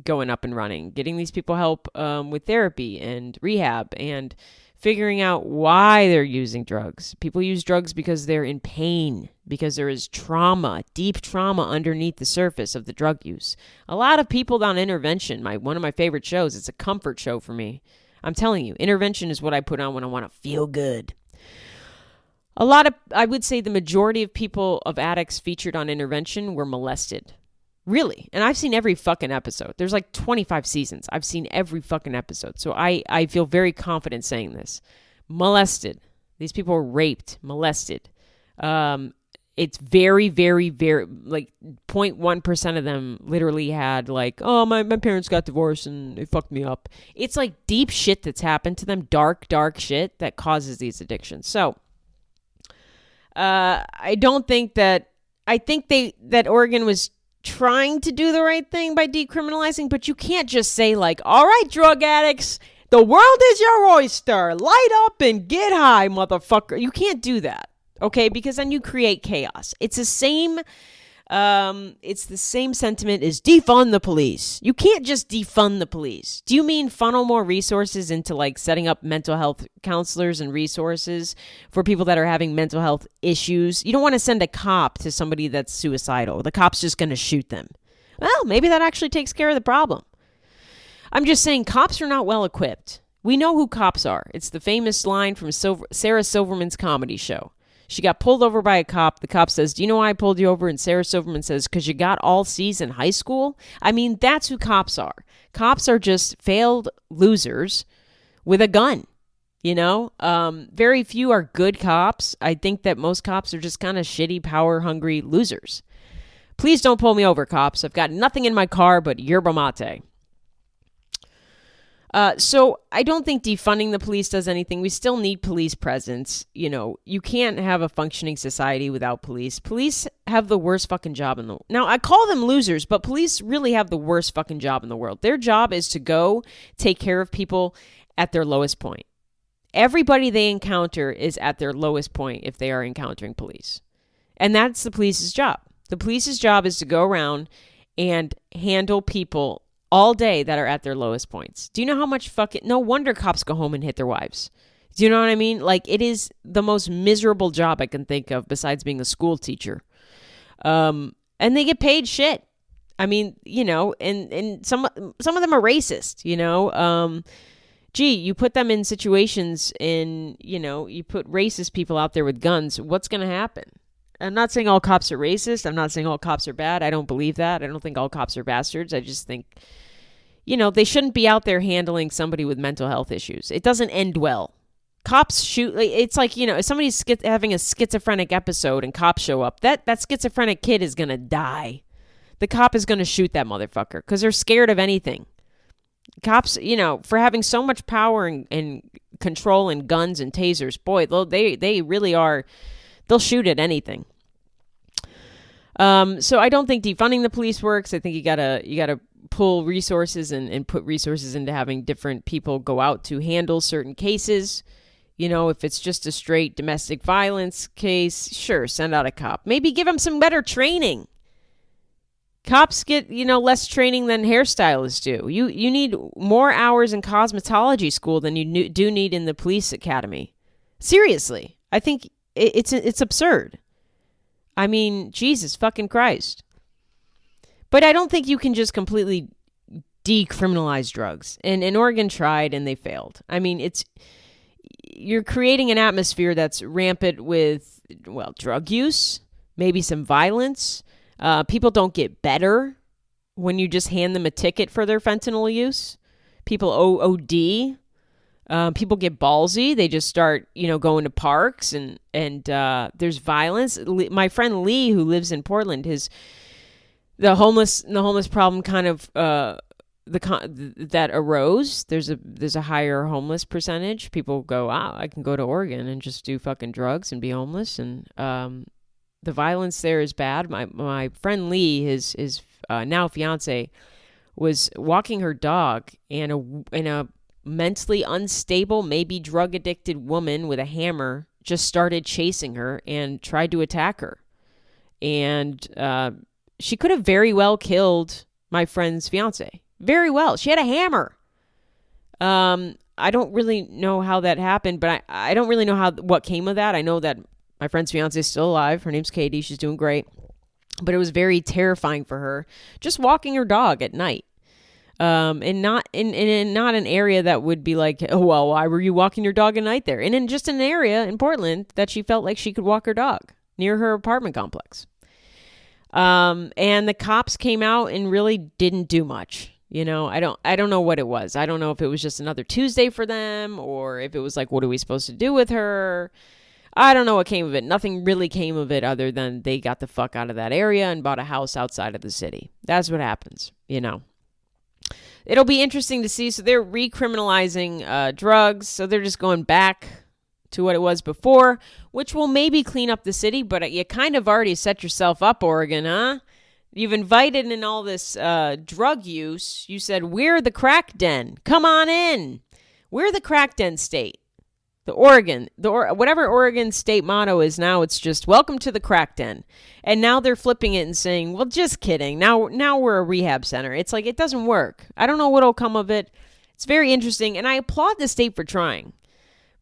going up and running, getting these people help with therapy and rehab, and figuring out why they're using drugs. People use drugs because they're in pain, because there is trauma, deep trauma underneath the surface of the drug use. A lot of people on Intervention, one of my favorite shows, it's a comfort show for me. I'm telling you, Intervention is what I put on when I want to feel good. I would say the majority of people, of addicts featured on Intervention were molested. Really. And I've seen every fucking episode. There's like 25 seasons. I've seen every fucking episode. So I feel very confident saying this. Molested. These people were raped, molested. It's very, very, very, like 0.1% of them literally had like, oh, my parents got divorced and they fucked me up. It's like deep shit that's happened to them. Dark, dark shit that causes these addictions. So I think that Oregon was trying to do the right thing by decriminalizing, but you can't just say like, all right, drug addicts, the world is your oyster. Light up and get high, motherfucker. You can't do that, okay? Because then you create chaos. It's the same sentiment as defund the police. You can't just defund the police. Do you mean funnel more resources into like setting up mental health counselors and resources for people that are having mental health issues? You don't want to send a cop to somebody that's suicidal. The cop's just going to shoot them. Well, maybe that actually takes care of the problem. I'm just saying cops are not well equipped. We know who cops are. It's the famous line from Sarah Silverman's comedy show. She got pulled over by a cop. The cop says, do you know why I pulled you over? And Sarah Silverman says, because you got all C's in high school. I mean, that's who cops are. Cops are just failed losers with a gun. You know, very few are good cops. I think that most cops are just kind of shitty, power-hungry losers. Please don't pull me over, cops. I've got nothing in my car but yerba mate. So I don't think defunding the police does anything. We still need police presence. You know, you can't have a functioning society without police. Police have the worst fucking job in the world. Now, I call them losers, but police really have the worst fucking job in the world. Their job is to go take care of people at their lowest point. Everybody they encounter is at their lowest point if they are encountering police. And that's the police's job. The police's job is to go around and handle people all day that are at their lowest points. Do you know how much no wonder cops go home and hit their wives. Do you know what I mean? Like, it is the most miserable job I can think of besides being a school teacher. And they get paid shit. I mean, you know, and some of them are racist, you know. You put them in situations you put racist people out there with guns. What's going to happen? I'm not saying all cops are racist. I'm not saying all cops are bad. I don't believe that. I don't think all cops are bastards. I just think, they shouldn't be out there handling somebody with mental health issues. It doesn't end well. Cops shoot. It's like, if somebody's having a schizophrenic episode and cops show up, that schizophrenic kid is going to die. The cop is going to shoot that motherfucker because they're scared of anything. Cops, for having so much power and control and guns and tasers, boy, they really are, they'll shoot at anything. So I don't think defunding the police works. I think you gotta pull resources and put resources into having different people go out to handle certain cases. If it's just a straight domestic violence case, sure, send out a cop. Maybe give them some better training. Cops get, less training than hairstylists do. You need more hours in cosmetology school than you do need in the police academy. Seriously. I think it's absurd. I mean, Jesus fucking Christ. But I don't think you can just completely decriminalize drugs. And Oregon tried and they failed. I mean, you're creating an atmosphere that's rampant with, drug use, maybe some violence. People don't get better when you just hand them a ticket for their fentanyl use. People OD. People get ballsy. They just start, going to parks and there's violence. My friend Lee, who lives in Portland, the homeless problem kind of that arose. There's a higher homeless percentage. People go, I can go to Oregon and just do fucking drugs and be homeless, and the violence there is bad. My friend Lee, his now fiance, was walking her dog, and a mentally unstable, maybe drug addicted woman with a hammer just started chasing her and tried to attack her. And she could have very well killed my friend's fiance. Very well. She had a hammer. I don't really know how that happened, but I don't really know what came of that. I know that my friend's fiance is still alive. Her name's Katie. She's doing great. But it was very terrifying for her just walking her dog at night. And not in not an area that would be like, oh, well, why were you walking your dog at night there? And in just an area in Portland that she felt like she could walk her dog near her apartment complex. And the cops came out and really didn't do much. I don't know what it was. I don't know if it was just another Tuesday for them, or if it was like, what are we supposed to do with her? I don't know what came of it. Nothing really came of it other than they got the fuck out of that area and bought a house outside of the city. That's what happens, It'll be interesting to see. So they're recriminalizing drugs. So they're just going back to what it was before, which will maybe clean up the city. But you kind of already set yourself up, Oregon, huh? You've invited in all this drug use. You said, we're the crack den. Come on in. We're the crack den state. Whatever Oregon state motto is now, it's just welcome to the crack den. And now they're flipping it and saying, well, just kidding. Now we're a rehab center. It's like, it doesn't work. I don't know what'll come of it. It's very interesting. And I applaud the state for trying.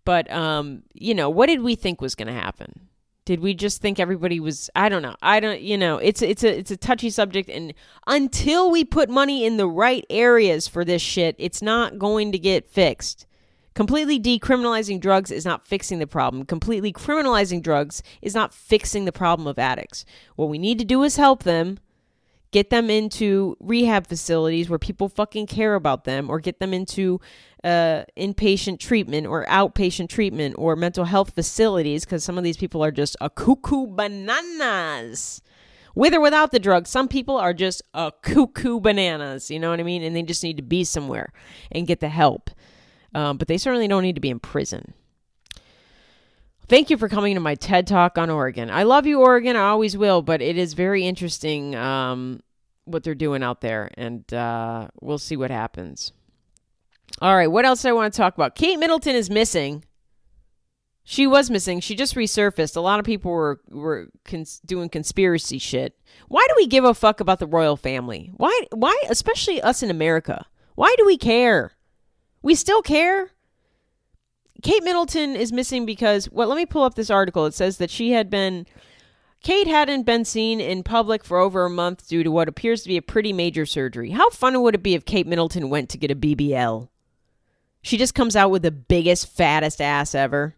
But, what did we think was going to happen? Did we just think everybody was, I don't know. It's a touchy subject. And until we put money in the right areas for this shit, it's not going to get fixed. Completely decriminalizing drugs is not fixing the problem. Completely criminalizing drugs is not fixing the problem of addicts. What we need to do is help them, get them into rehab facilities where people fucking care about them, or get them into inpatient treatment or outpatient treatment or mental health facilities, because some of these people are just a cuckoo bananas. With or without the drug, some people are just a cuckoo bananas, you know what I mean? And they just need to be somewhere and get the help. But they certainly don't need to be in prison. Thank you for coming to my TED Talk on Oregon. I love you, Oregon. I always will, but it is very interesting what they're doing out there, and we'll see what happens. All right, what else do I want to talk about? Kate Middleton is missing. She was missing. She just resurfaced. A lot of people were doing conspiracy shit. Why do we give a fuck about the royal family? Why, especially us in America? Why do we care? We still care? Kate Middleton is missing because, well, let me pull up this article. It says that Kate hadn't been seen in public for over a month due to what appears to be a pretty major surgery. How fun would it be if Kate Middleton went to get a BBL? She just comes out with the biggest, fattest ass ever.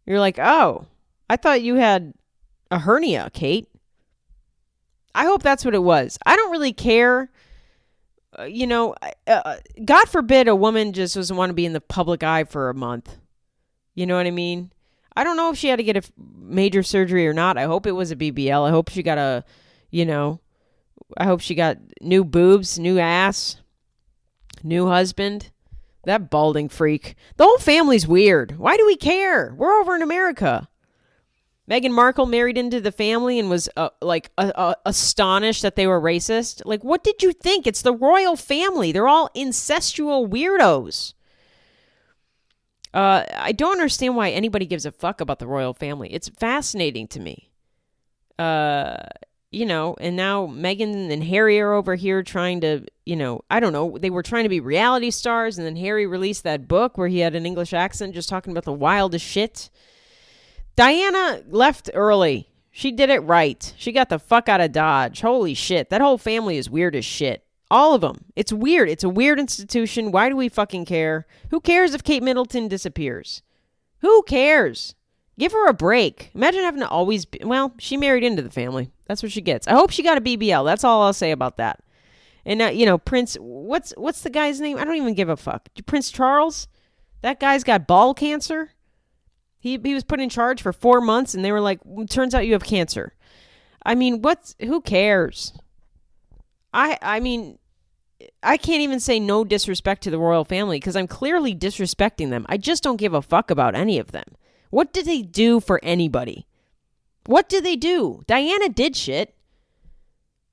You're like, oh, I thought you had a hernia, Kate. I hope that's what it was. I don't really care. God forbid a woman just doesn't want to be in the public eye for a month. You know what I mean? I don't know if she had to get a major surgery or not. I hope it was a BBL. I hope she got I hope she got new boobs, new ass, new husband. That balding freak. The whole family's weird. Why do we care? We're over in America. Meghan Markle married into the family and was astonished that they were racist. Like, what did you think? It's the royal family. They're all incestual weirdos. I don't understand why anybody gives a fuck about the royal family. It's fascinating to me. And now Meghan and Harry are over here trying to, I don't know. They were trying to be reality stars, and then Harry released that book where he had an English accent just talking about the wildest shit. Diana left early. She did it right. She got the fuck out of Dodge. Holy shit. That whole family is weird as shit. All of them. It's weird. It's a weird institution. Why do we fucking care? Who cares if Kate Middleton disappears? Who cares? Give her a break. Imagine having to always be... Well, she married into the family. That's what she gets. I hope she got a BBL. That's all I'll say about that. And now, Prince... What's the guy's name? I don't even give a fuck. Prince Charles? That guy's got ball cancer? He was put in charge for 4 months, and they were like, turns out you have cancer. I mean, who cares? I mean, I can't even say no disrespect to the royal family because I'm clearly disrespecting them. I just don't give a fuck about any of them. What did they do for anybody? What did they do? Diana did shit.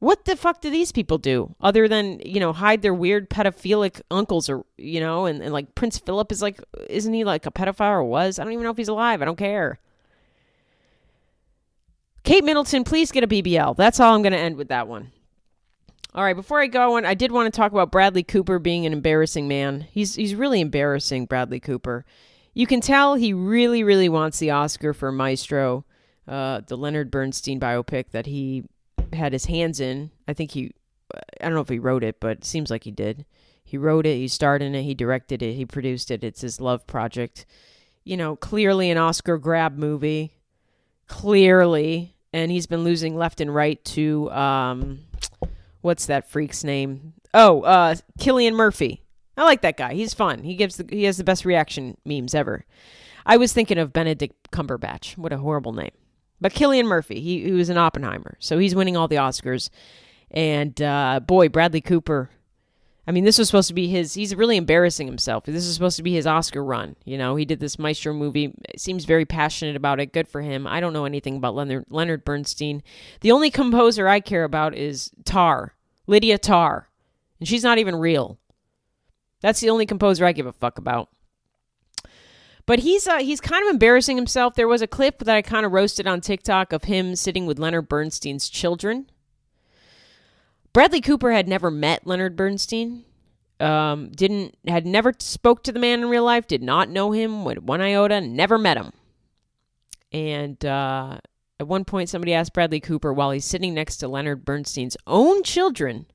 What the fuck do these people do other than, hide their weird pedophilic uncles or, and like Prince Philip is like, isn't he like a pedophile or was? I don't even know if he's alive. I don't care. Kate Middleton, please get a BBL. That's all I'm going to end with that one. All right, before I go on, I did want to talk about Bradley Cooper being an embarrassing man. He's really embarrassing, Bradley Cooper. You can tell he really, really wants the Oscar for Maestro, the Leonard Bernstein biopic that he had his hands in. I don't know if he wrote it, but it seems like he did. He wrote it, he starred in it, he directed it, he produced it. It's his love project. Clearly an Oscar grab movie. Clearly. And he's been losing left and right to, what's that freak's name? Cillian Murphy. I like that guy. He's fun. He has the best reaction memes ever. I was thinking of Benedict Cumberbatch. What a horrible name. But Cillian Murphy, he was an Oppenheimer. So he's winning all the Oscars. And boy, Bradley Cooper. I mean, this was supposed to be he's really embarrassing himself. This is supposed to be his Oscar run. He did this Maestro movie. Seems very passionate about it. Good for him. I don't know anything about Leonard Bernstein. The only composer I care about is Lydia Tarr. And she's not even real. That's the only composer I give a fuck about. But he's kind of embarrassing himself. There was a clip that I kind of roasted on TikTok of him sitting with Leonard Bernstein's children. Bradley Cooper had never met Leonard Bernstein. Had never spoke to the man in real life. Did not know him with one iota. Never met him. And at one point, somebody asked Bradley Cooper while he's sitting next to Leonard Bernstein's own children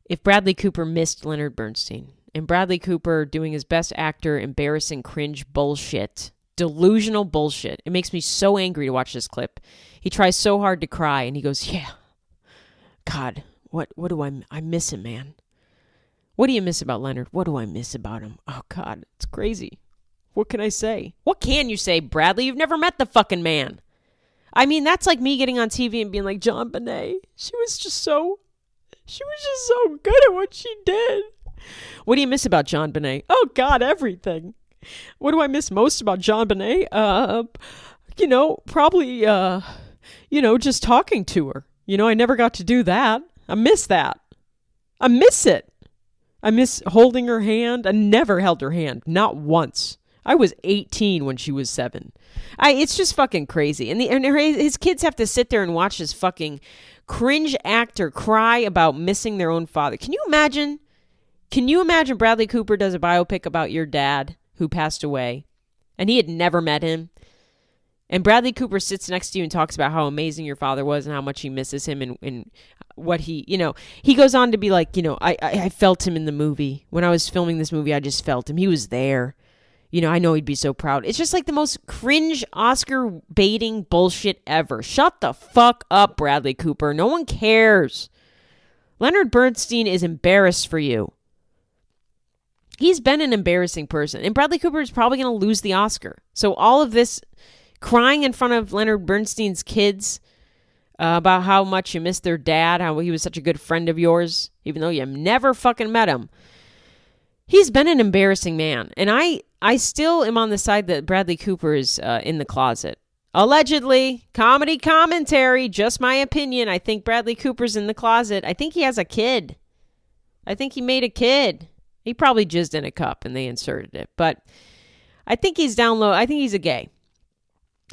if Bradley Cooper missed Leonard Bernstein. and Bradley Cooper doing his best actor, embarrassing, cringe bullshit. Delusional bullshit. It makes me so angry to watch this clip. He tries so hard to cry, and he goes, yeah, God, what do I miss him, man. What do you miss about Leonard? What do I miss about him? Oh, God, it's crazy. What can I say? What can you say, Bradley? You've never met the fucking man. I mean, that's like me getting on TV and being like, John Bonet, she was just so good at what she did. What do you miss about John Bonet? Oh, God, everything. What do I miss most about John Bonet? Probably, just talking to her. I never got to do that. I miss that. I miss it. I miss holding her hand. I never held her hand. Not once. I was 18 when she was 7. It's just fucking crazy. And his kids have to sit there and watch this fucking cringe actor cry about missing their own father. Can you imagine? Bradley Cooper does a biopic about your dad who passed away and he had never met him? And Bradley Cooper sits next to you and talks about how amazing your father was and how much he misses him and what he goes on to be like, I felt him in the movie. When I was filming this movie, I just felt him. He was there. I know he'd be so proud. It's just like the most cringe Oscar baiting bullshit ever. Shut the fuck up, Bradley Cooper. No one cares. Leonard Bernstein is embarrassed for you. He's been an embarrassing person. And Bradley Cooper is probably going to lose the Oscar. So all of this crying in front of Leonard Bernstein's kids about how much you miss their dad, how he was such a good friend of yours, even though you never fucking met him. He's been an embarrassing man. And I still am on the side that Bradley Cooper is in the closet. Allegedly, comedy commentary, just my opinion. I think Bradley Cooper's in the closet. I think he has a kid. I think he made a kid. He probably jizzed in a cup and they inserted it. But I think he's down low. I think he's a gay.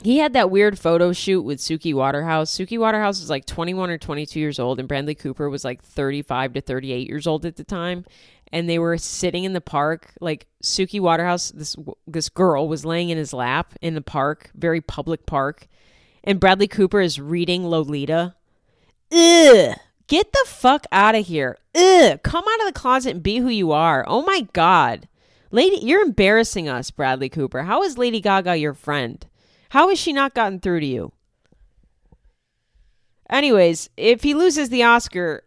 He had that weird photo shoot with Suki Waterhouse. Suki Waterhouse was like 21 or 22 years old, and Bradley Cooper was like 35 to 38 years old at the time. And they were sitting in the park. Like Suki Waterhouse, this girl was laying in his lap in the park, very public park. And Bradley Cooper is reading Lolita. Ugh. Get the fuck out of here. Ugh. Come out of the closet and be who you are. Oh my God. Lady, you're embarrassing us, Bradley Cooper. How is Lady Gaga your friend? How has she not gotten through to you? Anyways, if he loses the Oscar,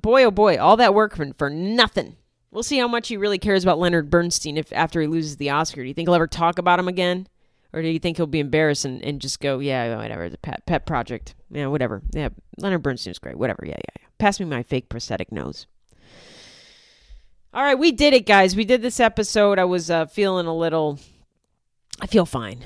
boy, oh boy, all that work for nothing. We'll see how much he really cares about Leonard Bernstein after he loses the Oscar. Do you think he'll ever talk about him again? Or do you think he'll be embarrassed and just go, yeah, whatever, it's a pet project. Yeah, whatever. Yeah, Leonard Bernstein's great. Whatever, yeah. Pass me my fake prosthetic nose. All right, we did it, guys. We did this episode. I was feeling a little... I feel fine.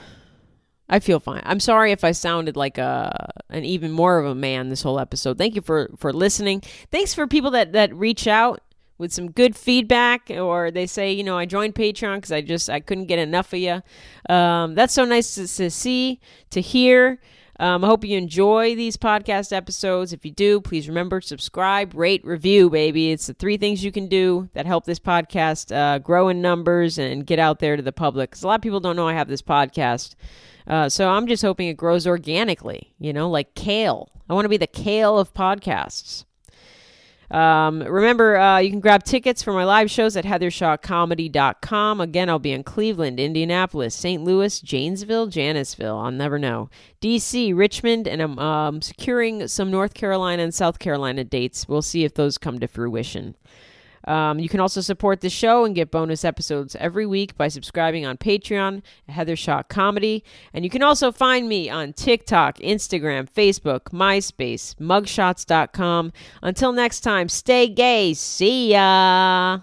I'm sorry if I sounded like an even more of a man this whole episode. Thank you for listening. Thanks for people that reach out with some good feedback, or they say, I joined Patreon because I couldn't get enough of you. That's so nice to see, to hear. I hope you enjoy these podcast episodes. If you do, please remember, subscribe, rate, review, baby. It's the 3 things you can do that help this podcast grow in numbers and get out there to the public. Because a lot of people don't know I have this podcast. So I'm just hoping it grows organically, like kale. I want to be the kale of podcasts. Remember, you can grab tickets for my live shows at heathershawcomedy.com. Again, I'll be in Cleveland, Indianapolis, St. Louis, Janesville, Janisville. I'll never know. DC, Richmond, and I'm securing some North Carolina and South Carolina dates. We'll see if those come to fruition. You can also support the show and get bonus episodes every week by subscribing on Patreon at Heather Shaw Comedy. And you can also find me on TikTok, Instagram, Facebook, MySpace, mugshots.com. Until next time, stay gay. See ya.